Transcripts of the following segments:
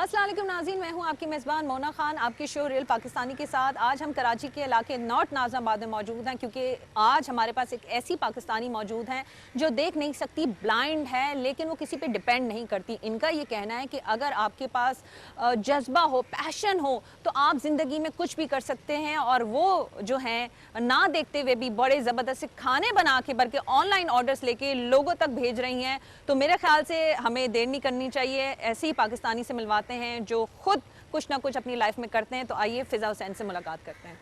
السلام علیکم ناظرین، میں ہوں آپ کی میزبان مونا خان، آپ کی شو ریل پاکستانی کے ساتھ۔ آج ہم کراچی کے علاقے نارتھ ناظم آباد میں موجود ہیں، کیونکہ آج ہمارے پاس ایک ایسی پاکستانی موجود ہیں جو دیکھ نہیں سکتی، بلائنڈ ہے، لیکن وہ کسی پہ ڈیپینڈ نہیں کرتی۔ ان کا یہ کہنا ہے کہ اگر آپ کے پاس جذبہ ہو، پیشن ہو، تو آپ زندگی میں کچھ بھی کر سکتے ہیں۔ اور وہ جو ہیں نہ دیکھتے ہوئے بھی بڑے زبردست کھانے بنا کے بلکہ آن لائن آرڈرز لے کے لوگوں تک بھیج رہی ہیں۔ تو میرے خیال سے ہمیں دیر نہیں کرنی چاہیے، ایسے ہی پاکستانی سے ملواتے ہیں جو خود کچھ نہ کچھ اپنی لائف میں کرتے ہیں۔ تو آئیے فضا حسین سے ملاقات کرتے ہیں۔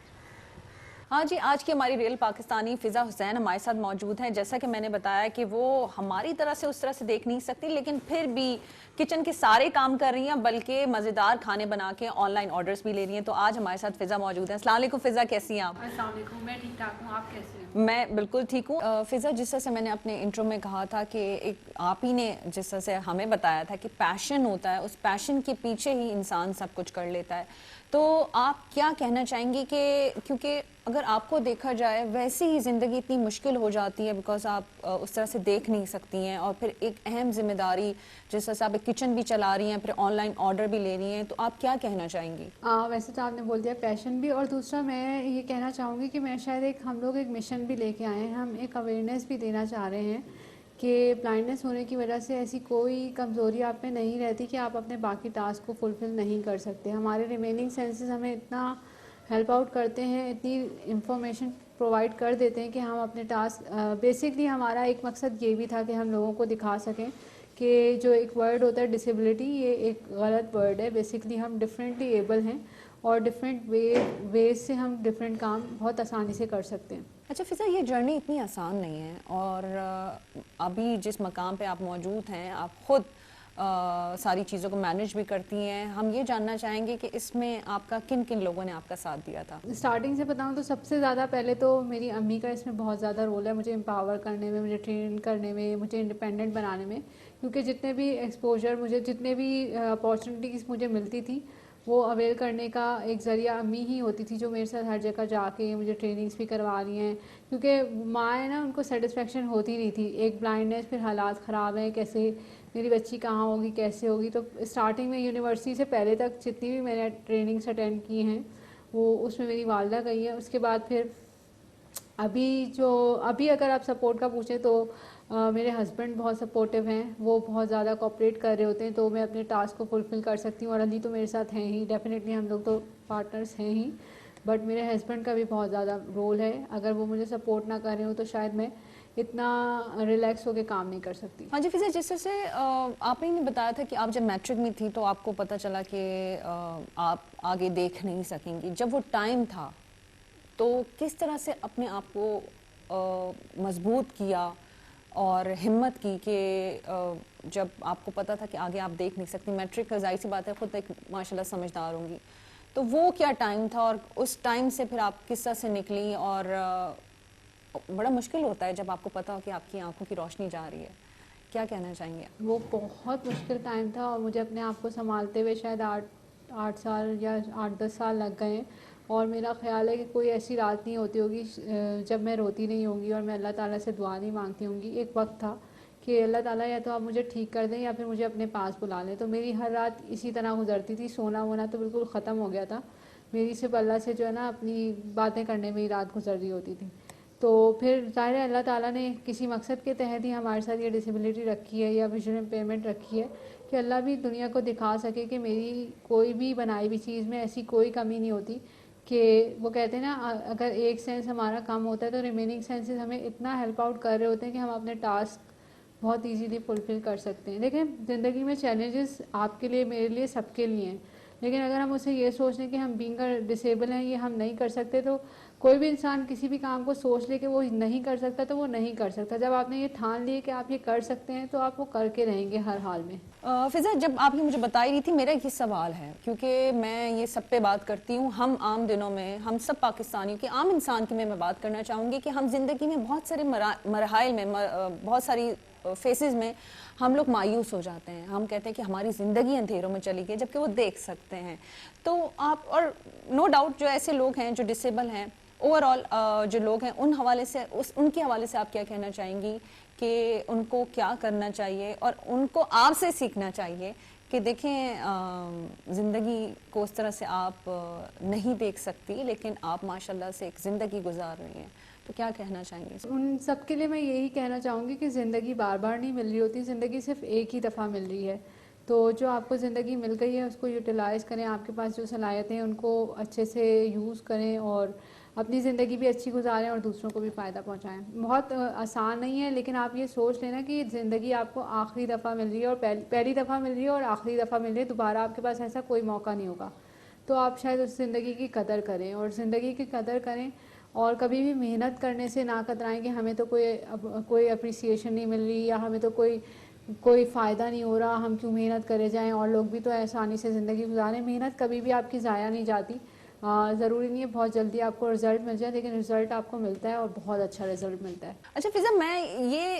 ہاں جی، آج کی ہماری ریل پاکستانی فضا حسین ہمارے ساتھ موجود ہیں۔ جیسا کہ میں نے بتایا کہ وہ ہماری طرح سے اس طرح سے دیکھ نہیں سکتی، لیکن پھر بھی کچن کے سارے کام کر رہی ہیں، بلکہ مزیدار کھانے بنا کے آن لائن آرڈرز بھی لے رہی ہیں۔ تو آج ہمارے ساتھ فضا موجود ہیں۔ السلام علیکم فضا، کیسی ہیں آپ؟ السلام علیکم، میں ٹھیک ٹھاک ہوں، آپ کیسے ہیں؟ میں بالکل ٹھیک ہوں۔ فضا، جس طرح سے میں نے اپنے انٹرو میں کہا تھا کہ ایک آپ ہی نے جس طرح سے ہمیں بتایا تھا کہ پیشن ہوتا ہے، اس پیشن کے پیچھے ہی انسان سب کچھ کر لیتا ہے، تو آپ کیا کہنا چاہیں گی کہ کیونکہ اگر آپ کو دیکھا جائے ویسے ہی زندگی اتنی مشکل ہو جاتی ہے، بیکاز آپ اس طرح سے دیکھ نہیں سکتی ہیں، اور پھر ایک اہم ذمہ داری جس طرح سے آپ ایک کچن بھی چلا رہی ہیں، پھر آن لائن آرڈر بھی لے رہی ہیں، تو آپ کیا کہنا چاہیں گی؟ ویسے تو آپ نے بول دیا پیشن بھی، اور دوسرا میں یہ کہنا چاہوں گی کہ میں شاید ہم لوگ ایک مشن بھی لے کے آئے ہیں، ہم ایک اویئرنیس بھی دینا چاہ رہے ہیں کہ بلائنڈنس ہونے کی وجہ سے ایسی کوئی کمزوری آپ میں نہیں رہتی کہ آپ اپنے باقی ٹاسک کو فلفل نہیں کر سکتے۔ ہمارے ریمیننگ سینسز ہمیں اتنا ہیلپ آؤٹ کرتے ہیں، اتنی انفارمیشن پرووائڈ کر دیتے ہیں کہ ہم اپنے ٹاسک بیسکلی ہمارا ایک مقصد یہ بھی تھا کہ ہم لوگوں کو دکھا سکیں کہ جو ایک ورڈ ہوتا ہے ڈسیبلٹی، یہ ایک غلط ورڈ ہے۔ بیسکلی ہم ڈفرینٹلی ایبل ہیں، اور ڈفرینٹ ویز سے ہم ڈفرینٹ کام بہت آسانی سے کر سکتے ہیں۔ اچھا فضا، یہ جرنی اتنی آسان نہیں ہے، اور ابھی جس مقام پہ آپ موجود ہیں آپ خود ساری چیزوں کو مینیج بھی کرتی ہیں۔ ہم یہ جاننا چاہیں گے کہ اس میں آپ کا کن کن لوگوں نے آپ کا ساتھ دیا تھا؟ اسٹارٹنگ سے بتاؤں تو سب سے زیادہ پہلے تو میری امی کا اس میں بہت زیادہ رول ہے، مجھے امپاور کرنے میں، مجھے ٹرین کرنے میں، مجھے انڈیپینڈنٹ بنانے میں، کیونکہ جتنے بھی ایکسپوجر مجھے، جتنے بھی اپارچونیٹیز مجھے ملتی تھی، وہ اویل کرنے کا ایک ذریعہ امی ہی ہوتی تھی، جو میرے ساتھ ہر جگہ جا کے مجھے ٹریننگز بھی کروا رہی ہیں، کیونکہ ماں ہے نا، ان کو سیٹسفیکشن ہوتی نہیں تھی۔ ایک بلائنڈنس، پھر حالات خراب ہیں، کیسے میری بچی کہاں ہوگی، کیسے ہوگی۔ تو اسٹارٹنگ میں یونیورسٹی سے پہلے تک جتنی بھی میں نے ٹریننگس اٹینڈ کی ہیں وہ اس میں میری والدہ گئی ہے۔ اس کے بعد پھر ابھی اگر آپ سپورٹ کا پوچھیں تو میرے ہسبینڈ بہت سپورٹیو ہیں، وہ بہت زیادہ کوآپریٹ کر رہے ہوتے ہیں، تو میں اپنے ٹاسک کو فلفل کر سکتی ہوں۔ اور علی تو میرے ساتھ ہیں ہی، ڈیفینیٹلی ہم لوگ تو پارٹنرس ہیں ہی، بٹ میرے ہسبینڈ کا بھی بہت زیادہ رول ہے۔ اگر وہ مجھے سپورٹ نہ کر رہے ہوں تو شاید میں اتنا ریلیکس ہو کے کام نہیں کر سکتی۔ ہاں جی فضا، جس طرح سے آپ نے بتایا تھا کہ آپ جب میٹرک میں تھی تو آپ کو پتہ چلا کہ آپ آگے دیکھ نہیں سکیں گی، جب وہ ٹائم تھا تو کس طرح سے اپنے آپ کو مضبوط کیا اور ہمت کی کہ جب آپ کو پتہ تھا کہ آگے آپ دیکھ نہیں سکتی؟ میٹرک کا ظاہر سی بات ہے، خود ایک ماشاءاللہ سمجھدار ہوں گی، تو وہ کیا ٹائم تھا، اور اس ٹائم سے پھر آپ کس طرح سے نکلی؟ اور بڑا مشکل ہوتا ہے جب آپ کو پتہ ہو کہ آپ کی آنکھوں کی روشنی جا رہی ہے، کیا کہنا چاہیں گے؟ وہ بہت مشکل ٹائم تھا، اور مجھے اپنے آپ کو سنبھالتے ہوئے شاید 8 سال یا 8-10 سال لگ گئے ہیں، اور میرا خیال ہے کہ کوئی ایسی رات نہیں ہوتی ہوگی جب میں روتی نہیں ہوں گی اور میں اللہ تعالیٰ سے دعا نہیں مانگتی ہوں گی۔ ایک وقت تھا کہ اللہ تعالیٰ یا تو آپ مجھے ٹھیک کر دیں یا پھر مجھے اپنے پاس بلا لیں، تو میری ہر رات اسی طرح گزرتی تھی، سونا وونا تو بالکل ختم ہو گیا تھا، میری صرف اللہ سے جو ہے نا اپنی باتیں کرنے میں ہی رات گزر رہی ہوتی تھی۔ تو پھر ظاہر ہے اللہ تعالیٰ نے کسی مقصد کے تحت ہی ہمارے ساتھ یہ ڈسیبلٹی رکھی ہے یا ویژن امپیئرمنٹ رکھی ہے، کہ اللہ بھی دنیا کو دکھا سکے کہ میری کوئی بھی بنائی ہوئی چیز میں ایسی کوئی کمی نہیں ہوتی، کہ وہ کہتے ہیں نا اگر ایک سینس ہمارا کم ہوتا ہے تو ریمیننگ سینسز ہمیں اتنا ہیلپ آؤٹ کر رہے ہوتے ہیں کہ ہم اپنے ٹاسک بہت ایزیلی فلفل کر سکتے ہیں۔ دیکھیں زندگی میں چیلنجز آپ کے لیے، میرے لیے، سب کے لیے ہیں، لیکن اگر ہم اسے یہ سوچ لیں کہ ہم بینگ ڈسیبل ہیں، یہ ہم نہیں کر سکتے، تو کوئی بھی انسان کسی بھی کام کو سوچ لے کہ وہ نہیں کر سکتا تو وہ نہیں کر سکتا۔ جب آپ نے یہ ٹھان لیے کہ آپ یہ کر سکتے ہیں تو آپ وہ کر کے رہیں گے ہر حال میں۔ فضا، جب آپ یہ مجھے بتا رہی تھی، میرا ایک سوال ہے، کیونکہ میں یہ سب پہ بات کرتی ہوں، ہم عام دنوں میں، ہم سب پاکستانیوں کے عام انسان کی میں بات کرنا چاہوں گی کہ ہم زندگی میں بہت سارے مراحل میں، بہت ساری فیسز میں ہم لوگ مایوس ہو جاتے ہیں، ہم کہتے ہیں کہ ہماری زندگی اندھیروں میں چلی گئی، جبکہ وہ دیکھ سکتے ہیں۔ تو آپ، اور نو ڈاؤٹ جو ایسے لوگ ہیں جو ڈسیبل ہیں، اوور آل جو لوگ ہیں، ان حوالے سے، ان کے حوالے سے آپ کیا کہنا چاہیں گی کہ ان کو کیا کرنا چاہیے، اور ان کو آپ سے سیکھنا چاہیے کہ دیکھیں زندگی کو اس طرح سے آپ نہیں دیکھ سکتی، لیکن آپ ماشاءاللہ سے ایک زندگی گزار رہی ہیں، تو کیا کہنا چاہیں گے؟ ان سب کے لیے میں یہی کہنا چاہوں گی کہ زندگی بار بار نہیں مل رہی ہوتی، زندگی صرف ایک ہی دفعہ مل رہی ہے. تو جو آپ کو زندگی مل گئی ہے اس کو یوٹیلائز کریں، آپ کے پاس جو صلاحیتیں ہیں ان کو اچھے سے یوز کریں اور اپنی زندگی بھی اچھی گزاریں اور دوسروں کو بھی فائدہ پہنچائیں. بہت آسان نہیں ہے، لیکن آپ یہ سوچ لینا کہ زندگی آپ کو آخری دفعہ مل رہی ہے، اور پہلی دفعہ مل رہی ہے اور آخری دفعہ مل رہی ہے، دوبارہ آپ کے پاس ایسا کوئی موقع نہیں ہوگا. تو آپ شاید اس زندگی کی قدر کریں، اور زندگی کی قدر کریں اور کبھی بھی محنت کرنے سے نہ کترائیں کہ ہمیں تو کوئی اپریسیشن نہیں مل رہی یا ہمیں تو کوئی فائدہ نہیں ہو رہا، ہم کیوں محنت کرے جائیں، اور لوگ بھی تو آسانی سے زندگی گزاریں. محنت کبھی بھی آپ کی ضائع نہیں جاتی. ضروری نہیں ہے بہت جلدی آپ کو رزلٹ مل جائے، لیکن رزلٹ آپ کو ملتا ہے اور بہت اچھا رزلٹ ملتا ہے. اچھا فضا، میں یہ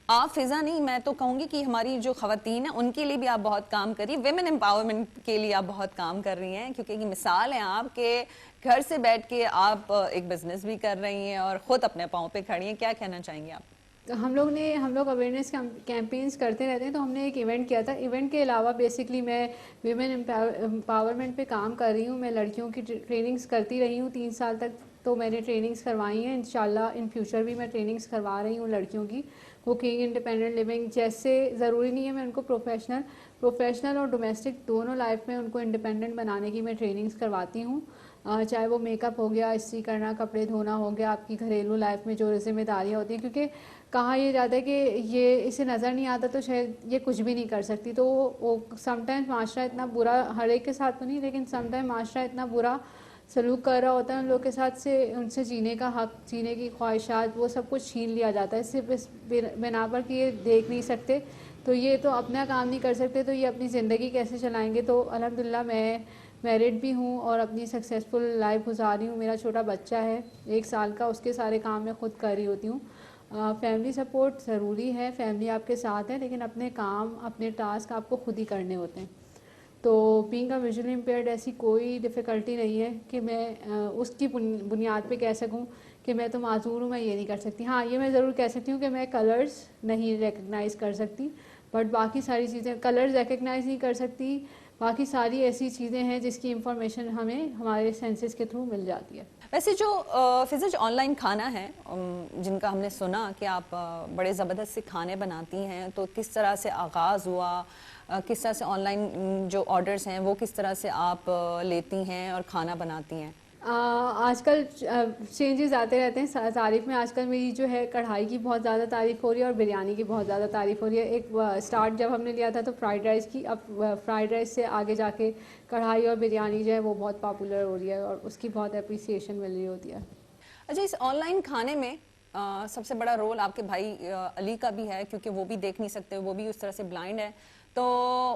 آپ فضا نہیں، میں تو کہوں گی کہ ہماری جو خواتین ہیں ان کے لیے بھی آپ بہت کام کر رہی ہیں، ویمن امپاورمنٹ کے لیے آپ بہت کام کر رہی ہیں، کیونکہ یہ مثال ہے آپ کے گھر سے بیٹھ کے آپ ایک بزنس بھی کر رہی ہیں اور خود اپنے پاؤں پہ کھڑی ہیں. کیا کہنا چاہیں گے آپ؟ تو ہم لوگ اویئرنیس کیمپینز کرتے رہتے ہیں. تو ہم نے ایک ایونٹ کیا تھا. ایونٹ کے علاوہ بیسکلی میں ویمن امپاورمنٹ پہ کام کر رہی ہوں. میں لڑکیوں کی ٹریننگز کرتی رہی ہوں 3 سال تک. تو میں نے ٹریننگز کروائی ہیں، انشاءاللہ ان فیوچر بھی میں ٹریننگز کروا رہی ہوں لڑکیوں کی. کوکنگ، انڈیپینڈنٹ لیونگ، جیسے ضروری نہیں ہے میں ان کو پروفیشنل اور ڈومیسٹک دونوں لائف میں ان کو انڈیپینڈنٹ بنانے کی میں ٹریننگز کرواتی ہوں. چاہے وہ میک اپ ہو گیا، استری کرنا، کپڑے دھونا ہو گیا، آپ کی گھریلو لائف میں جو ذمہ داریاں ہوتی ہیں. کیونکہ کہا یہ جاتا ہے کہ یہ اسے نظر نہیں آتا تو شاید یہ کچھ بھی نہیں کر سکتی. تو وہ سم ٹائمز معاشرہ اتنا برا، ہر ایک کے ساتھ تو نہیں لیکن سم ٹائم معاشرہ اتنا برا سلوک کر رہا ہوتا ہے ان لوگ کے ساتھ، سے ان سے جینے کا حق، جینے کی خواہشات، وہ سب کچھ چھین لیا جاتا ہے صرف اس بنا پر کہ یہ دیکھ نہیں سکتے. تو یہ تو اپنا کام نہیں کر سکتے، تو یہ اپنی زندگی کیسے چلائیں گے؟ تو الحمدللہ میں میرڈ بھی ہوں اور اپنی سکسیزفل لائف گزار رہی ہوں. میرا چھوٹا بچہ ہے 1 سال کا، اس کے سارے کام میں خود کر رہی ہوتی ہوں. فیملی سپورٹ ضروری ہے، فیملی آپ کے ساتھ ہے، لیکن اپنے کام، اپنے ٹاسک آپ کو خود ہی کرنے ہوتے ہیں. تو بینگ اے ویژولی امپیئرڈ ایسی کوئی ڈیفیکلٹی نہیں ہے کہ میں اس کی بنیاد پہ کہہ سکوں کہ میں تو معذور ہوں، میں یہ نہیں کر سکتی. ہاں یہ میں ضرور کہہ سکتی ہوں کہ میں کلرز نہیں ریکگنائز کر سکتی، بٹ باقی ساری چیزیں کلرز ریکگنائز نہیں کر سکتی. باقی ساری ایسی چیزیں ہیں جس کی انفارمیشن ہمیں ہمارے سینسز کے تھرو مل جاتی ہے. ویسے جو فضا جو آن لائن کھانا ہے جن کا ہم نے سنا کہ آپ بڑے زبردست سے کھانے بناتی ہیں، تو کس طرح سے آغاز ہوا، کس طرح سے آن لائن جو آرڈرز ہیں وہ کس طرح سے آپ لیتی ہیں اور کھانا بناتی ہیں؟ آج کل چینجز آتے رہتے ہیں تعریف میں. آج کل میری جو ہے کڑھائی کی بہت زیادہ تعریف ہو رہی ہے اور بریانی کی بہت زیادہ تعریف ہو رہی ہے. ایک سٹارٹ جب ہم نے لیا تھا تو فرائیڈ رائس کی، اب فرائیڈ رائس سے آگے جا کے کڑھائی اور بریانی جو ہے وہ بہت پاپولر ہو رہی ہے اور اس کی بہت اپریسیشن مل رہی ہوتی ہے. اچھا، اس آن لائن کھانے میں سب سے بڑا رول آپ کے بھائی علی کا بھی ہے، کیونکہ وہ بھی دیکھ نہیں سکتے، وہ بھی اس طرح سے بلائنڈ ہے. تو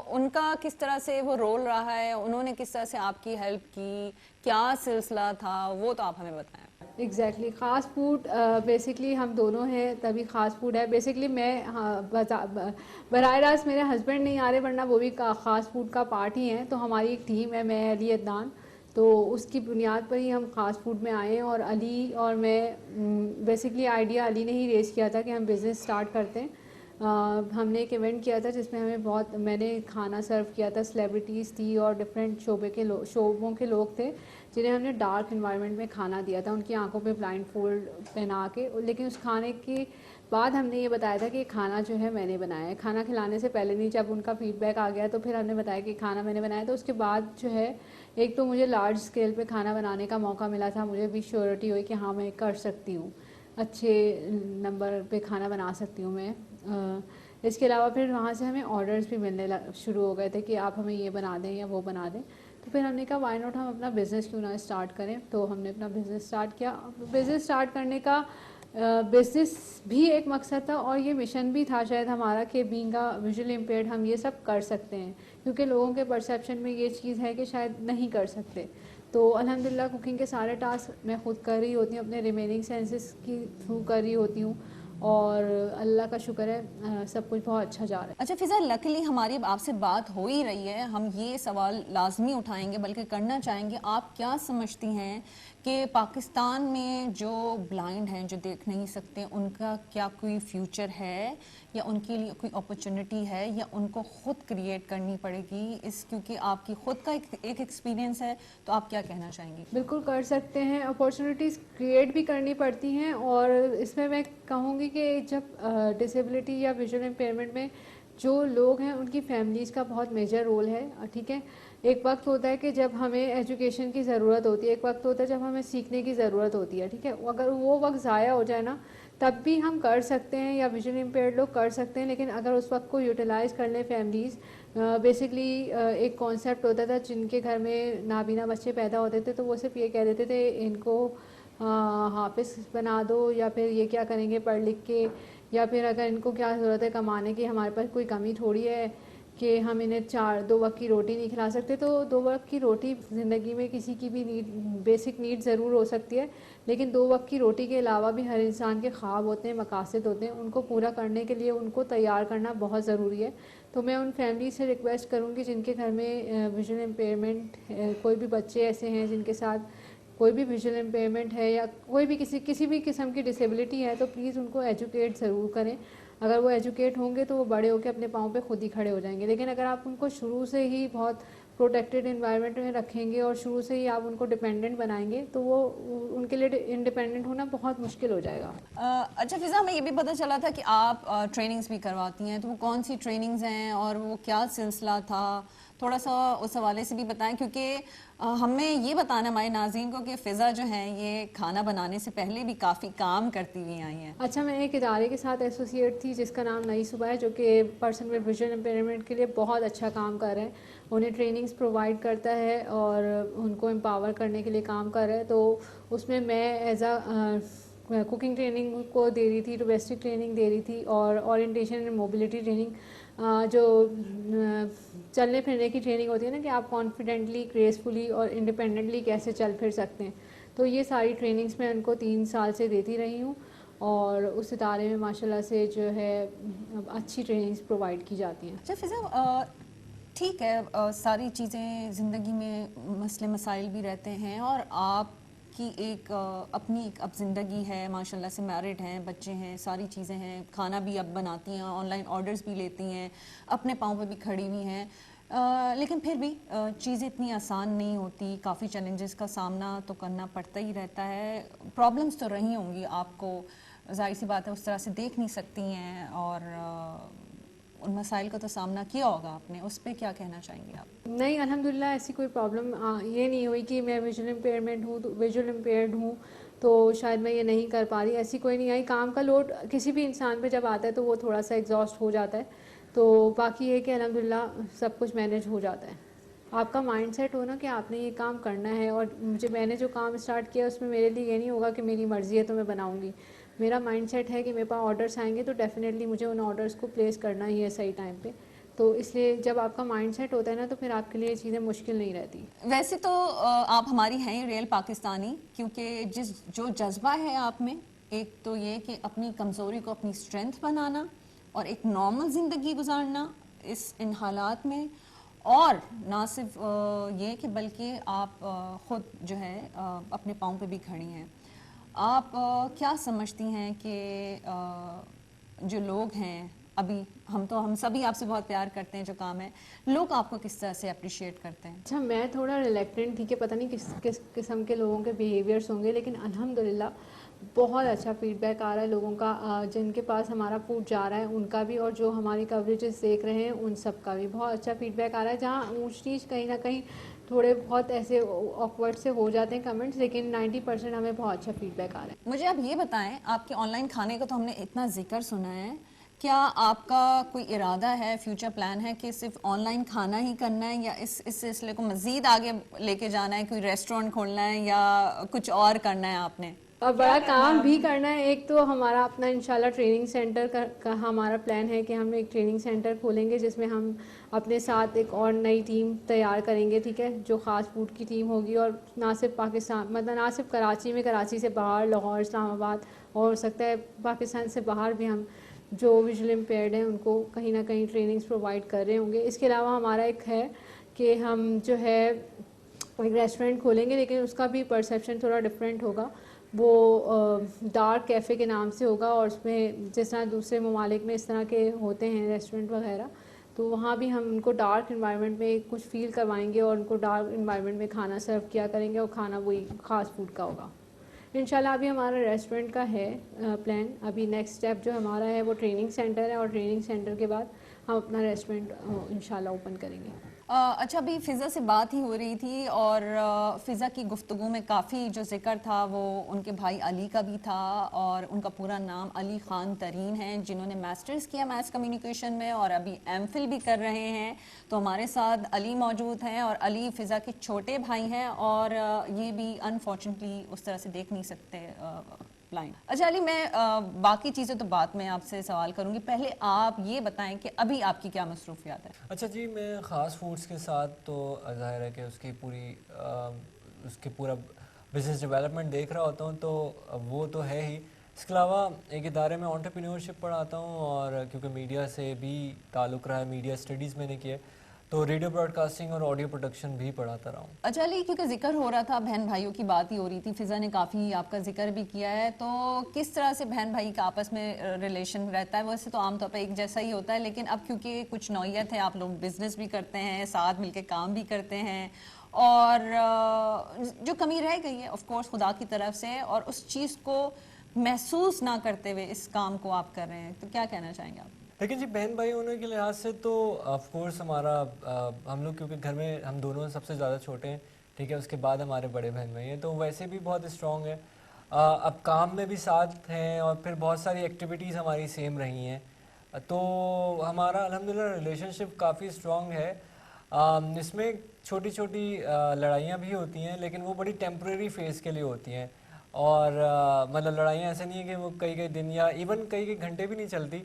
ان کا کس طرح سے وہ رول رہا ہے، انہوں نے کس طرح سے آپ کی ہیلپ کی، کیا سلسلہ تھا، وہ تو آپ ہمیں بتائیں. ایگزیکٹلی خاص فوڈ بیسکلی ہم دونوں ہیں تبھی خاص فوڈ ہے. بیسکلی میں براہ راست میرے ہسبینڈ نہیں آ رہے، ورنہ وہ بھی خاص فوڈ کا پارٹ ہی ہیں. تو ہماری ایک ٹیم ہے، میں، علی، عدنان، تو اس کی بنیاد پر ہی ہم خاص فوڈ میں آئے ہیں. اور علی اور میں بیسکلی آئیڈیا علی نے ہی ریز کیا تھا کہ ہم بزنس سٹارٹ کرتے ہیں. ہم نے ایک ایونٹ کیا تھا جس میں میں نے کھانا سرو کیا تھا. سیلیبریٹیز تھی اور ڈفرینٹ شعبوں کے لوگ تھے جنہیں ہم نے ڈارک انوائرمنٹ میں کھانا دیا تھا، ان کی آنکھوں پہ بلائنڈ فولڈ پہنا کے. لیکن اس کھانے کے بعد ہم نے یہ بتایا تھا کہ کھانا جو ہے میں نے بنایا ہے. کھانا کھلانے سے پہلے نہیں، جب ان کا فیڈ بیک آ گیا تو پھر ہم نے بتایا کہ کھانا میں نے بنایا. تو اس کے بعد جو ہے ایک تو مجھے لارج اسکیل پہ کھانا بنانے کا موقع ملا تھا، مجھے بھی شیورٹی ہوئی کہ ہاں میں کر سکتی ہوں، اچھے نمبر پہ کھانا بنا سکتی ہوں میں. اس کے علاوہ پھر وہاں سے ہمیں آرڈرز بھی ملنے شروع ہو گئے تھے کہ آپ ہمیں یہ بنا دیں یا وہ بنا دیں. تو پھر ہم نے کہا وائی ناٹ ہم اپنا بزنس کیوں نہ اسٹارٹ کریں. تو ہم نے اپنا بزنس اسٹارٹ کیا. بزنس اسٹارٹ کرنے کا بزنس بھی ایک مقصد تھا اور یہ مشن بھی تھا شاید ہمارا کہ بینگ اے ویژولی امپیئرڈ ہم یہ سب کر سکتے ہیں، کیونکہ لوگوں کے پرسیپشن میں یہ چیز ہے کہ شاید نہیں کر سکتے. تو الحمدللہ کوکنگ کے سارے ٹاسک میں خود کر رہی ہوتی ہوں، اپنے ریمیننگ سینسز کی تھرو کر رہی ہوتی ہوں اور اللہ کا شکر ہے سب کچھ بہت اچھا جا رہا ہے. اچھا فضا، لکیلی ہماری اب آپ سے بات ہو ہی رہی ہے، ہم یہ سوال لازمی اٹھائیں گے بلکہ کرنا چاہیں گے، آپ کیا سمجھتی ہیں کہ پاکستان میں جو بلائنڈ ہیں، جو دیکھ نہیں سکتے، ان کا کیا کوئی فیوچر ہے یا ان کے لیے کوئی اپرچونٹی ہے یا ان کو خود کریٹ کرنی پڑے گی؟ کیونکہ آپ کی خود کا ایک ایکسپیرینس ہے، تو آپ کیا کہنا چاہیں گی؟ بالکل کر سکتے ہیں، اپارچونیٹیز کریٹ بھی کرنی پڑتی ہیں، اور اس میں کہوں گی کہ جب ڈسیبلٹی یا ویژول امپیئرمنٹ میں جو لوگ ہیں ان کی فیملیز کا بہت میجر رول ہے، ٹھیک ہے. ایک وقت ہوتا ہے کہ جب ہمیں ایجوکیشن کی ضرورت ہوتی ہے، ایک وقت ہوتا ہے جب ہمیں سیکھنے کی ضرورت ہوتی ہے، ٹھیک ہے. اگر وہ وقت ضائع ہو جائے نا، تب بھی ہم کر سکتے ہیں، یا ویژول امپیئرڈ لوگ کر سکتے ہیں، لیکن اگر اس وقت کو یوٹیلائز کر لیں فیملیز. بیسکلی ایک کانسیپٹ ہوتا تھا، جن کے گھر میں نابینا بچے پیدا ہوتے تھے تو وہ صرف یہ کہہ دیتے تھے ان کو حافظ بنا دو، یا پھر یہ کیا کریں گے پڑھ لکھ کے، یا پھر اگر ان کو کیا ضرورت ہے کمانے کی، ہمارے پاس کوئی کمی تھوڑی ہے کہ ہم انہیں 2 وقت کی روٹی نہیں کھلا سکتے. تو 2 وقت کی روٹی زندگی میں کسی کی بھی بیسک نیڈ ضرور ہو سکتی ہے، لیکن 2 وقت کی روٹی کے علاوہ بھی ہر انسان کے خواب ہوتے ہیں، مقاصد ہوتے ہیں، ان کو پورا کرنے کے لیے ان کو تیار کرنا بہت ضروری ہے. تو میں ان فیملی سے ریکویسٹ کروں گی جن کے گھر میں ویژول امپیئرمنٹ، کوئی بھی بچے ایسے ہیں جن کے ساتھ کوئی بھی ویژول امپیئرمنٹ ہے، یا کوئی بھی کسی بھی قسم کی ڈسیبلٹی ہے، تو پلیز ان کو ایجوکیٹ ضرور کریں. اگر وہ ایجوکیٹ ہوں گے تو وہ بڑے ہو کے اپنے پاؤں پہ خود ہی کھڑے ہو جائیں گے. لیکن اگر آپ ان کو شروع سے ہی بہت پروٹیکٹیڈ انوائرمنٹ میں رکھیں گے اور شروع سے ہی آپ ان کو ڈیپینڈنٹ بنائیں گے، تو وہ ان کے لیے انڈیپینڈنٹ ہونا بہت مشکل ہو جائے گا. اچھا فضا، ہمیں یہ بھی پتہ چلا تھا کہ آپ ٹریننگز بھی کرواتی ہیں، تو وہ کون سی ٹریننگز ہیں اور وہ کیا سلسلہ تھا؟ تھوڑا سا اس حوالے سے بھی بتائیں، کیونکہ ہمیں یہ بتانا ہمارے ناظرین کو کہ فضا جو ہیں یہ کھانا بنانے سے پہلے بھی کافی کام کرتی ہوئی آئی ہیں. اچھا، میں ایک ادارے کے ساتھ ایسوسیٹ تھی جس کا نام نئی صبح ہے، جو کہ پرسن ود ویژول امپیئرمنٹ کے لیے بہت اچھا کام کر رہے ہیں. انہیں ٹریننگز پرووائڈ کرتا ہے اور ان کو امپاور کرنے کے لیے کام کر رہا ہے. تو اس میں ایز کوکنگ ٹریننگ کو دے رہی تھی، ڈومیسٹک ٹریننگ دے رہی تھی، اور اورینٹیشن اینڈ موبلٹی ٹریننگ، جو چلنے پھرنے کی ٹریننگ ہوتی ہے نا، کہ آپ کانفیڈنٹلی، گریسفلی اور انڈیپینڈنٹلی کیسے چل پھر سکتے ہیں. تو یہ ساری ٹریننگز میں ان کو 3 سال سے دیتی رہی ہوں، اور اس ادارے میں ماشاءاللہ سے جو ہے اچھی ٹریننگز پرووائڈ کی جاتی ہیں. اچھا فضا، ٹھیک ہے، ساری چیزیں زندگی میں مسئلے مسائل بھی رہتے ہیں، اور آپ کی ایک اپنی ایک اب زندگی ہے، ماشاءاللہ سے میرڈ ہیں، بچے ہیں، ساری چیزیں ہیں، کھانا بھی اب بناتی ہیں، آن لائن آرڈرز بھی لیتی ہیں، اپنے پاؤں پہ بھی کھڑی ہوئی ہیں. لیکن پھر بھی چیزیں اتنی آسان نہیں ہوتی، کافی چیلنجز کا سامنا تو کرنا پڑتا ہی رہتا ہے. پرابلمس تو رہی ہوں گی، آپ کو ظاہر سی بات ہے اس طرح سے دیکھ نہیں سکتی ہیں، اور ان مسائل کا تو سامنا کیا ہوگا آپ نے. اس پہ کیا کہنا چاہیں گے آپ؟ نہیں، الحمدللہ ایسی کوئی پرابلم یہ نہیں ہوئی کہ میں ویژول امپیئرڈ ہوں تو شاید میں یہ نہیں کر پا رہی، ایسی کوئی نہیں آئی. کام کا لوڈ کسی بھی انسان پہ جب آتا ہے تو وہ تھوڑا سا ایگزاسٹ ہو جاتا ہے. تو باقی یہ کہ الحمدللہ سب کچھ مینیج ہو جاتا ہے. آپ کا مائنڈ سیٹ ہونا کہ آپ نے یہ کام کرنا ہے، اور میں نے جو کام اسٹارٹ کیا اس میں میرے لیے یہ نہیں ہوگا کہ میری مرضی ہے تو میں بناؤں گی. میرا مائنڈ سیٹ ہے کہ میرے پاس آرڈرس آئیں گے تو ڈیفینیٹلی مجھے ان آرڈرس کو پلیس کرنا ہی ہے صحیح ٹائم پہ. تو اس لیے جب آپ کا مائنڈ سیٹ ہوتا ہے نا، تو پھر آپ کے لیے یہ چیزیں مشکل نہیں رہتی. ویسے تو آپ ہماری ہیں ریئل پاکستانی، کیونکہ جو جذبہ ہے آپ میں، ایک تو یہ کہ اپنی کمزوری کو اپنی اسٹرینتھ بنانا اور ایک نارمل زندگی گزارنا ان حالات میں، اور نہ صرف یہ کہ بلکہ آپ خود جو ہے اپنے پاؤں پہ بھی کھڑی ہیں. آپ کیا سمجھتی ہیں کہ جو لوگ ہیں ابھی، ہم سبھی آپ سے بہت پیار کرتے ہیں، جو کام ہے، لوگ آپ کو کس طرح سے اپریشیٹ کرتے ہیں؟ اچھا، میں تھوڑا ریلیکٹنٹ تھی کہ پتہ نہیں کس قسم کے لوگوں کے بیہیویئرس ہوں گے، لیکن الحمدللہ بہت اچھا فیڈ بیک آ رہا ہے لوگوں کا. جن کے پاس ہمارا فوڈ جا رہا ہے ان کا بھی، اور جو ہماری کوریجز دیکھ رہے ہیں ان سب کا بھی بہت اچھا فیڈ بیک آ رہا ہے. جہاں اونچ نیچ کہیں نہ کہیں تھوڑے بہت ایسے آکورڈ سے ہو جاتے ہیں کمنٹس، لیکن 90% ہمیں بہت اچھا فیڈ بیک آ رہا ہے. مجھے آپ یہ بتائیں، آپ کے آن لائن کھانے کا تو ہم نے اتنا ذکر سنا ہے، کیا آپ کا کوئی ارادہ ہے، فیوچر پلان ہے کہ صرف آن لائن کھانا ہی کرنا ہے، یا اس سلسلے کو مزید آگے لے کے جانا ہے، کوئی ریسٹورینٹ کھولنا ہے یا کچھ اور کرنا ہے آپ نے؟ اور بڑا کام بھی کرنا ہے. ایک تو ہمارا اپنا انشاءاللہ ٹریننگ سینٹر کا ہمارا پلان ہے کہ ہم ایک ٹریننگ سینٹر کھولیں گے، جس میں ہم اپنے ساتھ ایک اور نئی ٹیم تیار کریں گے، ٹھیک ہے، جو خاص فوڈ کی ٹیم ہوگی. اور نہ صرف پاکستان، مطلب نہ صرف کراچی میں، کراچی سے باہر، لاہور، اسلام آباد، اور ہو سکتا ہے پاکستان سے باہر بھی ہم جو ویژول امپیئرڈ ہیں ان کو کہیں نہ کہیں ٹریننگز پرووائڈ کر رہے ہوں گے. اس کے علاوہ ہمارا ایک ہے کہ ہم جو ہے ایک ریسٹورینٹ کھولیں گے لیکن اس کا بھی پرسیپشن تھوڑا ڈفرینٹ ہوگا. وہ ڈارک کیفے کے نام سے ہوگا اور اس میں جس طرح دوسرے ممالک میں اس طرح کے ہوتے ہیں ریسٹورینٹ وغیرہ, تو وہاں بھی ہم ان کو ڈارک انوائرمنٹ میں کچھ فیل کروائیں گے اور ان کو ڈارک انوائرمنٹ میں کھانا سرو کیا کریں گے اور کھانا وہی خاص فوڈ کا ہوگا. انشاءاللہ ابھی ہمارا ریسٹورینٹ کا ہے پلان. ابھی نیکسٹ اسٹیپ جو ہمارا ہے وہ ٹریننگ سینٹر ہے اور ٹریننگ سینٹر کے بعد ہم اپنا ریسٹورینٹ انشاءاللہ اوپن کریں گے. اچھا, ابھی فضا سے بات ہی ہو رہی تھی اور فضا کی گفتگو میں کافی جو ذکر تھا وہ ان کے بھائی علی کا بھی تھا, اور ان کا پورا نام علی خان ترین ہے, جنہوں نے ماسٹرز کیا میس کمیونیکیشن میں اور ابھی ایم فل بھی کر رہے ہیں. تو ہمارے ساتھ علی موجود ہیں, اور علی فضا کے چھوٹے بھائی ہیں, اور یہ بھی انفارچونیٹلی اس طرح سے دیکھ نہیں سکتے بلائنڈ. اچھا علی, میں باقی چیزیں تو بعد میں آپ سے سوال کروں گی, پہلے آپ یہ بتائیں کہ ابھی آپ کی کیا مصروفیات ہے؟ اچھا جی, میں خاص فوڈس کے ساتھ تو ظاہر ہے کہ اس کی پورا بزنس ڈیولپمنٹ دیکھ رہا ہوتا ہوں, تو وہ تو ہے ہی. اس کے علاوہ ایک ادارے میں انٹرپرینیورشپ پڑھاتا ہوں, اور کیونکہ میڈیا سے بھی تعلق رہا ہے, میڈیا اسٹڈیز میں نے کیا, تو ریڈیو براڈ کاسٹنگ اور آڈیو پروڈکشن بھی پڑھاتا رہا ہوں. اچھا علی, کیونکہ ذکر ہو رہا تھا, بہن بھائیوں کی بات ہی ہو رہی تھی, فضا نے کافی آپ کا ذکر بھی کیا ہے, تو کس طرح سے بہن بھائی کا آپس میں ریلیشن رہتا ہے؟ ویسے تو عام طور پہ ایک جیسا ہی ہوتا ہے, لیکن اب کیونکہ کچھ نوعیت ہے, آپ لوگ بزنس بھی کرتے ہیں, ساتھ مل کے کام بھی کرتے ہیں, اور جو کمی رہ گئی ہے آف کورس خدا کی طرف سے, اور اس چیز کو محسوس نہ کرتے ہوئے اس کام کو آپ کر رہے ہیں, تو کیا کہنا چاہیں گے آپ؟ لیکن جی, بہن بھائی ہونے کے لحاظ سے تو آف کورس ہم لوگ کیونکہ گھر میں ہم دونوں سب سے زیادہ چھوٹے ہیں, ٹھیک ہے, اس کے بعد ہمارے بڑے بہن بھائی ہیں, تو ویسے بھی بہت اسٹرانگ ہے. اب کام میں بھی ساتھ ہیں, اور پھر بہت ساری ایکٹیویٹیز ہماری سیم رہی ہیں, تو ہمارا الحمدللہ ریلیشن شپ کافی اسٹرانگ ہے. اس میں چھوٹی چھوٹی لڑائیاں بھی ہوتی ہیں, لیکن وہ بڑی ٹیمپریری فیز کے لیے ہوتی ہیں, اور مطلب لڑائیاں ایسے نہیں ہیں کہ وہ کئی دن یا ایون کئی گھنٹے بھی نہیں چلتی.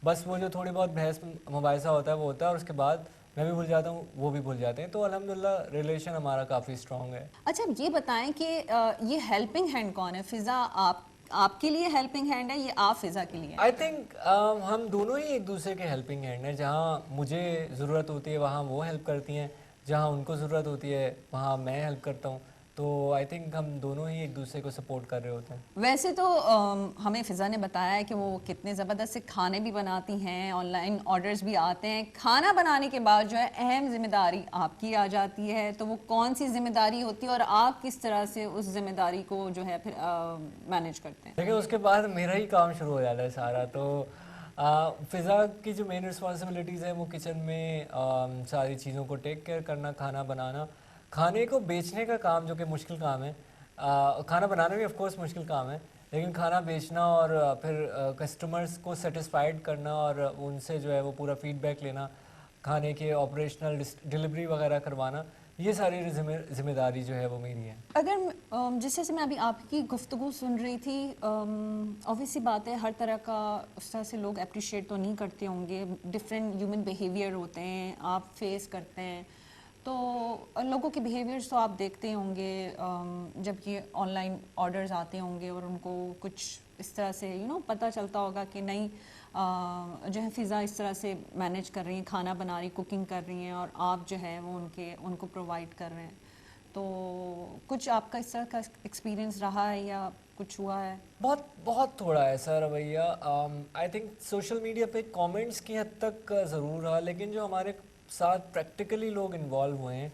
بس وہ جو تھوڑی بہت بحث مباحثہ ہوتا ہے وہ ہوتا ہے, اور اس کے بعد میں بھی بھول جاتا ہوں, وہ بھی بھول جاتے ہیں, تو الحمدللہ ریلیشن ہمارا کافی اسٹرانگ ہے. اچھا, یہ بتائیں کہ یہ ہیلپنگ ہینڈ کون ہے؟ فضا آپ کے لیے ہیلپنگ ہینڈ ہے, یہ آپ فضا کے لیے؟ آئی تھنک ہم دونوں ہی ایک دوسرے کے ہیلپنگ ہینڈ ہیں. جہاں مجھے ضرورت ہوتی ہے وہاں وہ ہیلپ کرتی ہیں, جہاں ان کو ضرورت ہوتی ہے وہاں میں ہیلپ کرتا ہوں, تو آئی تھنک ہم دونوں ہی ایک دوسرے کو سپورٹ کر رہے ہوتے ہیں. ویسے تو ہمیں فضا نے بتایا ہے کہ وہ کتنے زبردست سے کھانے بھی بناتی ہیں, آن لائن آرڈرز بھی آتے ہیں. کھانا بنانے کے بعد جو ہے اہم ذمہ داری آپ کی آ جاتی ہے, تو وہ کون سی ذمہ داری ہوتی ہے اور آپ کس طرح سے اس ذمہ داری کو جو ہے پھر مینیج کرتے ہیں؟ لیکن اس کے بعد میرا ہی کام شروع ہو جاتا ہے سارا. تو فضا کی جو مین رسپانسبلٹیز ہیں وہ کچن میں ساری چیزوں کو ٹیک کیئر کرنا, کھانا بنانا, کھانے کو بیچنے کا کام جو کہ مشکل کام ہے. کھانا بنانا بھی آف کورس مشکل کام ہے, لیکن کھانا بیچنا اور پھر کسٹمرز کو سیٹسفائیڈ کرنا اور ان سے جو ہے وہ پورا فیڈ بیک لینا, کھانے کے آپریشنل ڈلیوری وغیرہ کروانا, یہ ساری ذمہ داری جو ہے وہ میری ہے. اگر جس سے میں ابھی آپ کی گفتگو سن رہی تھی, obviously بات ہے ہر طرح کا اس طرح سے لوگ اپریشیٹ تو نہیں کرتے ہوں گے, ڈفرینٹ ہیومن بیہیویئر ہوتے ہیں, آپ فیس کرتے ہیں, تو لوگوں کے بیہیویئرس تو آپ دیکھتے ہوں گے جب یہ آن لائن آرڈرز آتے ہوں گے, اور ان کو کچھ اس طرح سے پتہ چلتا ہوگا کہ نہیں جو ہے فضا اس طرح سے مینیج کر رہی ہیں, کھانا بنا رہی, کوکنگ کر رہی ہیں, اور آپ جو ہے وہ ان کو پرووائڈ کر رہے ہیں, تو کچھ آپ کا اس طرح کا ایکسپیرینس رہا ہے یا کچھ ہوا ہے؟ بہت تھوڑا ایسا رویہ. آئی تھنک سوشل میڈیا پہ کامنٹس کی حد تک ضرور رہا, لیکن جو ہمارے ساتھ پریکٹیکلی لوگ انوالو ہوئے ہیں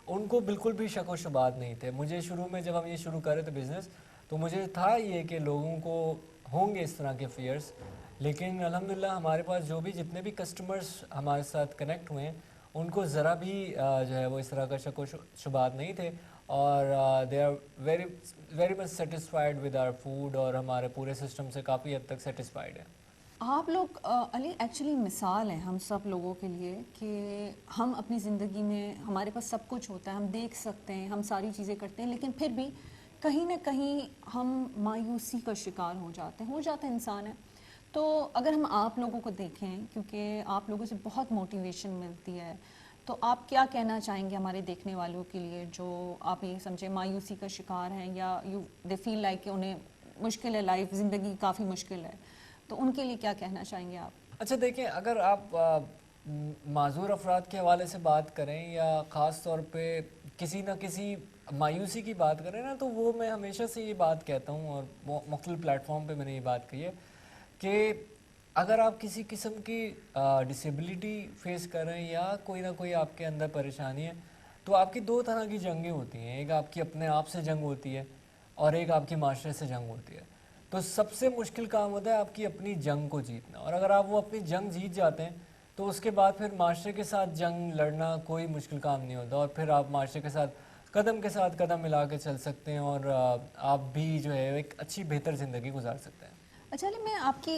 ان کو بالکل بھی شک و شبہات نہیں تھے. مجھے شروع میں جب ہم یہ شروع کر رہے تھے بزنس, تو مجھے تھا یہ کہ لوگوں کو ہوں گے اس طرح کے فیئرس, لیکن الحمدللہ ہمارے پاس جتنے بھی کسٹمرز ہمارے ساتھ کنیکٹ ہوئے ہیں ان کو ذرا بھی جو ہے وہ اس طرح کا شک و شبہات نہیں تھے, اور they are very much satisfied with our food, اور ہمارے پورے سسٹم سے کافی حد تک سیٹسفائیڈ ہیں. آپ لوگ علی ایکچولی مثال ہیں ہم سب لوگوں کے لیے کہ ہم اپنی زندگی میں ہمارے پاس سب کچھ ہوتا ہے, ہم دیکھ سکتے ہیں, ہم ساری چیزیں کرتے ہیں, لیکن پھر بھی کہیں نہ کہیں ہم مایوسی کا شکار ہو جاتے ہیں انسان ہے. تو اگر ہم آپ لوگوں کو دیکھیں, کیونکہ آپ لوگوں سے بہت موٹیویشن ملتی ہے, تو آپ کیا کہنا چاہیں گے ہمارے دیکھنے والوں کے لیے جو آپ یہ سمجھیں مایوسی کا شکار ہیں, یا دے فیل لائک کہ انہیں مشکل ہے, لائف زندگی کافی مشکل ہے, تو ان کے لیے کیا کہنا چاہیں گے آپ؟ اچھا دیکھیں, اگر آپ معذور افراد کے حوالے سے بات کریں یا خاص طور پہ کسی نہ کسی مایوسی کی بات کریں نا، تو وہ میں ہمیشہ سے یہ بات کہتا ہوں اور مختلف پلیٹ فارم پہ میں نے یہ بات کہی ہے کہ اگر آپ کسی قسم کی ڈسیبلٹی فیس کر رہے ہیں یا کوئی نہ کوئی آپ کے اندر پریشانی ہے، تو آپ کی دو طرح کی جنگیں ہوتی ہیں. ایک آپ کی اپنے آپ سے جنگ ہوتی ہے اور ایک آپ کی معاشرے سے جنگ ہوتی ہے. تو سب سے مشکل کام ہوتا ہے آپ کی اپنی جنگ کو جیتنا، اور اگر آپ وہ اپنی جنگ جیت جاتے ہیں تو اس کے بعد پھر معاشرے کے ساتھ جنگ لڑنا کوئی مشکل کام نہیں ہوتا، اور پھر آپ معاشرے کے ساتھ قدم ملا کے چل سکتے ہیں، اور آپ بھی جو ہے ایک اچھی بہتر زندگی گزار سکتے ہیں. اچھا علی، میں آپ کی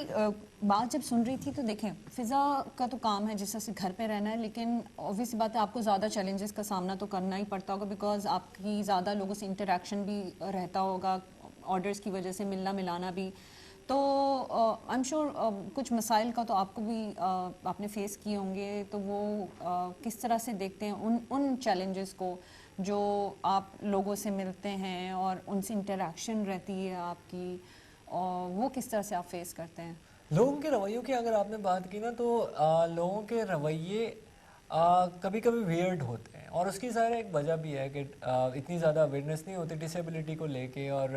بات جب سن رہی تھی تو دیکھیں فضا کا تو کام ہے جس طرح سے گھر پہ رہنا ہے، لیکن اوبویس بات ہے آپ کو زیادہ چیلنجز کا سامنا تو کرنا ہی پڑتا ہوگا، بیکاز آپ کی زیادہ لوگوں سے انٹریکشن بھی رہتا ہوگا، آرڈرز کی وجہ سے ملنا ملانا بھی. تو آئی ایم شیور کچھ مسائل کا تو آپ کو بھی آپ نے فیس کیے ہوں گے، تو وہ کس طرح سے دیکھتے ہیں ان چیلنجز کو جو آپ لوگوں سے ملتے ہیں اور ان سے انٹریکشن رہتی ہے آپ کی، اور وہ کس طرح سے آپ فیس کرتے ہیں؟ لوگوں کے رویوں کی اگر آپ نے بات کی نا، تو لوگوں کے رویے کبھی کبھی ویئرڈ ہوتے ہیں، اور اس کی ظاہر ایک وجہ بھی ہے کہ اتنی زیادہ اویئرنیس نہیں ہوتی ڈسیبلٹی کو لے کے اور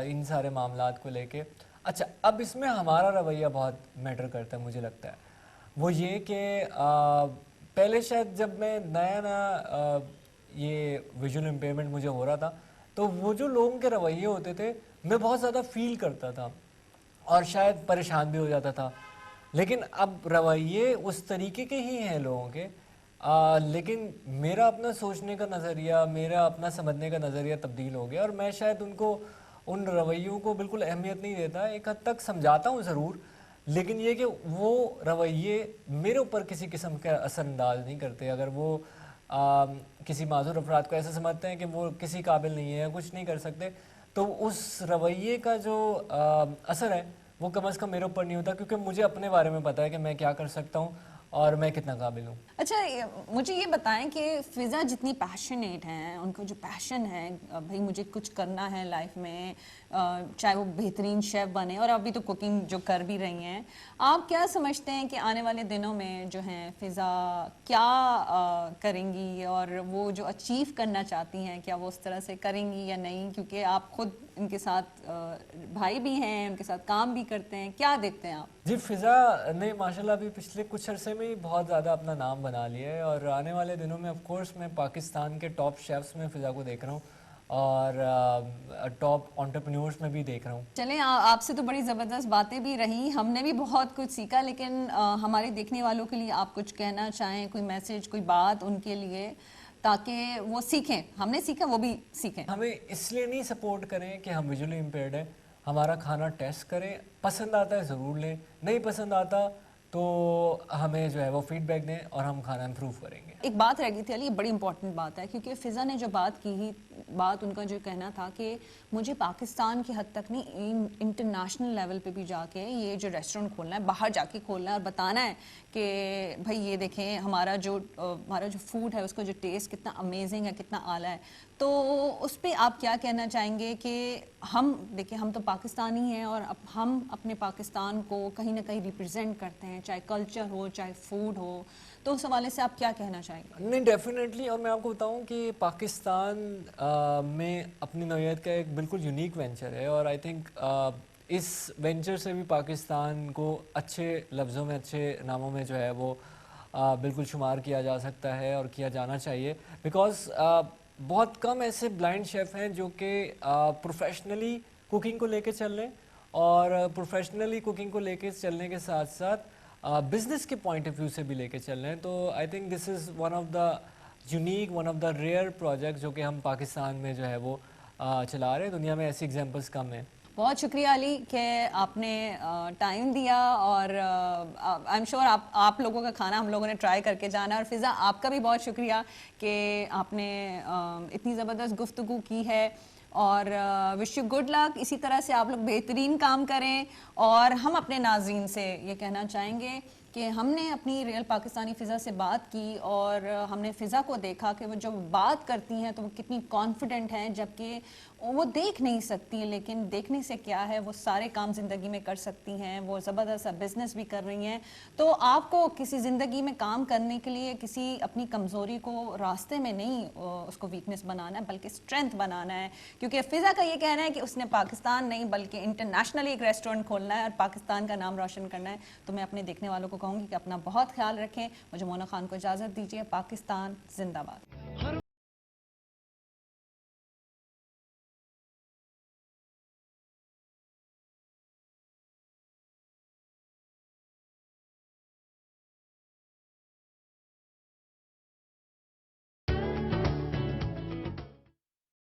ان سارے معاملات کو لے کے. اچھا، اب اس میں ہمارا رویہ بہت میٹر کرتا ہے مجھے لگتا ہے. وہ یہ کہ پہلے شاید جب میں نیا یہ ویژول امپیئرمنٹ مجھے ہو رہا تھا، تو وہ جو لوگوں کے رویے ہوتے تھے میں بہت زیادہ فیل کرتا تھا اور شاید پریشان بھی ہو جاتا تھا. لیکن اب رویے اس طریقے کے ہی ہیں لوگوں کے، لیکن میرا اپنا سوچنے کا نظریہ، میرا اپنا سمجھنے کا نظریہ تبدیل ہو گیا، اور میں شاید ان رویوں کو بالکل اہمیت نہیں دیتا. ایک حد تک سمجھاتا ہوں ضرور، لیکن یہ کہ وہ رویے میرے اوپر کسی قسم کا اثر انداز نہیں کرتے. اگر وہ کسی معذور افراد کو ایسا سمجھتے ہیں کہ وہ کسی قابل نہیں ہے، کچھ نہیں کر سکتے، تو اس رویے کا جو اثر ہے وہ کم از کم میرے اوپر نہیں ہوتا، کیونکہ مجھے اپنے بارے میں پتہ ہے کہ میں کیا کر سکتا ہوں اور میں کتنا قابل ہوں. اچھا مجھے یہ بتائیں کہ فضا جتنی پیشنیٹ ہیں، ان کا جو پیشن ہے بھائی مجھے کچھ کرنا ہے لائف میں، چاہے وہ بہترین شیف بنے، اور ابھی تو کوکنگ جو کر بھی رہی ہیں، آپ کیا سمجھتے ہیں کہ آنے والے دنوں میں جو ہیں فضا کیا کریں گی، اور وہ جو اچیو کرنا چاہتی ہیں کیا وہ اس طرح سے کریں گی یا نہیں؟ کیونکہ آپ خود ان کے ساتھ بھائی بھی ہیں، ان کے ساتھ کام بھی کرتے ہیں، کیا دیکھتے ہیں آپ؟ جی، فضا نے ماشاءاللہ ابھی پچھلے کچھ عرصے میں ہی بہت زیادہ اپنا نام بنا لیا ہے، اور آنے والے دنوں میں آف کورس میں پاکستان کے ٹاپ شیفز میں فضا کو دیکھ رہا ہوں، اور ٹاپ انٹرپرینیورز میں بھی دیکھ رہا ہوں. چلیں، آپ سے تو بڑی زبردست باتیں بھی رہیں، ہم نے بھی بہت کچھ سیکھا، لیکن ہمارے دیکھنے والوں کے لیے آپ کچھ کہنا چاہیں، کوئی میسج، کوئی بات ان کے لیے، تاکہ وہ سیکھیں، ہم نے سیکھا وہ بھی سیکھیں. ہمیں اس لیے نہیں سپورٹ کریں کہ ہم ویژولی امپیئرڈ ہیں، ہمارا کھانا ٹیسٹ کریں، پسند آتا ہے ضرور لیں، نہیں پسند آتا تو ہمیں جو ہے وہ فیڈ بیک دیں اور ہم کھانا امپروو کریں گے. ایک بات رہ گئی تھی علی، یہ بڑی امپورٹنٹ بات ہے، کیونکہ فضا نے جو بات کی، بات ان کا جو کہنا تھا کہ مجھے پاکستان کی حد تک نہیں، انٹرنیشنل لیول پہ بھی جا کے یہ جو ریسٹورنٹ کھولنا ہے، باہر جا کے کھولنا ہے اور بتانا ہے کہ بھائی یہ دیکھیں ہمارا جو فوڈ ہے اس کا جو ٹیسٹ کتنا امیزنگ ہے، کتنا اعلیٰ ہے. تو اس پہ آپ کیا کہنا چاہیں گے کہ ہم دیکھیں ہم تو پاکستانی ہیں، اور اب ہم اپنے پاکستان کو کہیں نہ کہیں ریپرزینٹ کرتے ہیں، چاہے کلچر ہو چاہے فوڈ ہو، تو اس حوالے سے آپ کیا کہنا چاہیں گے؟ نہیں، ڈیفینیٹلی، اور میں آپ کو بتاؤں کہ پاکستان میں اپنی نوعیت کا ایک بالکل یونیک وینچر ہے، اور آئی تھنک اس وینچر سے بھی پاکستان کو اچھے لفظوں میں، اچھے ناموں میں جو ہے وہ بالکل شمار کیا جا سکتا ہے اور کیا جانا چاہیے. بیکاز بہت کم ایسے بلائنڈ شیف ہیں جو کہ پروفیشنلی کوکنگ کو لے کے چل رہے ہیں، اور پروفیشنلی کوکنگ کو لے کے چلنے کے ساتھ ساتھ بزنس کے پوائنٹ آف ویو سے بھی لے کے چل رہے ہیں. تو I think this is one of the unique, one of the rare project جو کہ ہم پاکستان میں جو ہے وہ چلا رہے ہیں. دنیا میں ایسی ایگزامپلس کم ہیں. بہت شکریہ علی کہ آپ نے ٹائم دیا، اور آئی ایم شیور آپ لوگوں کا کھانا ہم لوگوں نے ٹرائی کر کے جانا. اور فضا آپ کا بھی بہت شکریہ کہ آپ نے اتنی زبردست گفتگو کی ہے، اور وش یو گڈ لک. اسی طرح سے آپ لوگ بہترین کام کریں، اور ہم اپنے ناظرین سے یہ کہنا چاہیں گے کہ ہم نے اپنی ریئل پاکستانی فضا سے بات کی اور ہم نے فضا کو دیکھا کہ وہ جب بات کرتی ہیں تو وہ کتنی کانفیڈنٹ ہیں، جبکہ وہ دیکھ نہیں سکتی، لیکن دیکھنے سے کیا ہے، وہ سارے کام زندگی میں کر سکتی ہیں، وہ زبردست بزنس بھی کر رہی ہیں. تو آپ کو کسی زندگی میں کام کرنے کے لیے کسی اپنی کمزوری کو راستے میں نہیں اس کو ویکنیس بنانا ہے بلکہ اسٹرینتھ بنانا ہے. کیونکہ فضا کا یہ کہنا ہے کہ اس نے پاکستان نہیں بلکہ انٹرنیشنلی ایک ریسٹورینٹ کھولنا ہے اور پاکستان کا نام روشن کرنا ہے. تو میں اپنے دیکھنے والوں کو کہوں گی کہ اپنا بہت خیال رکھیں. مجھے مونا خان کو اجازت دیجیے. پاکستان زندہ باد.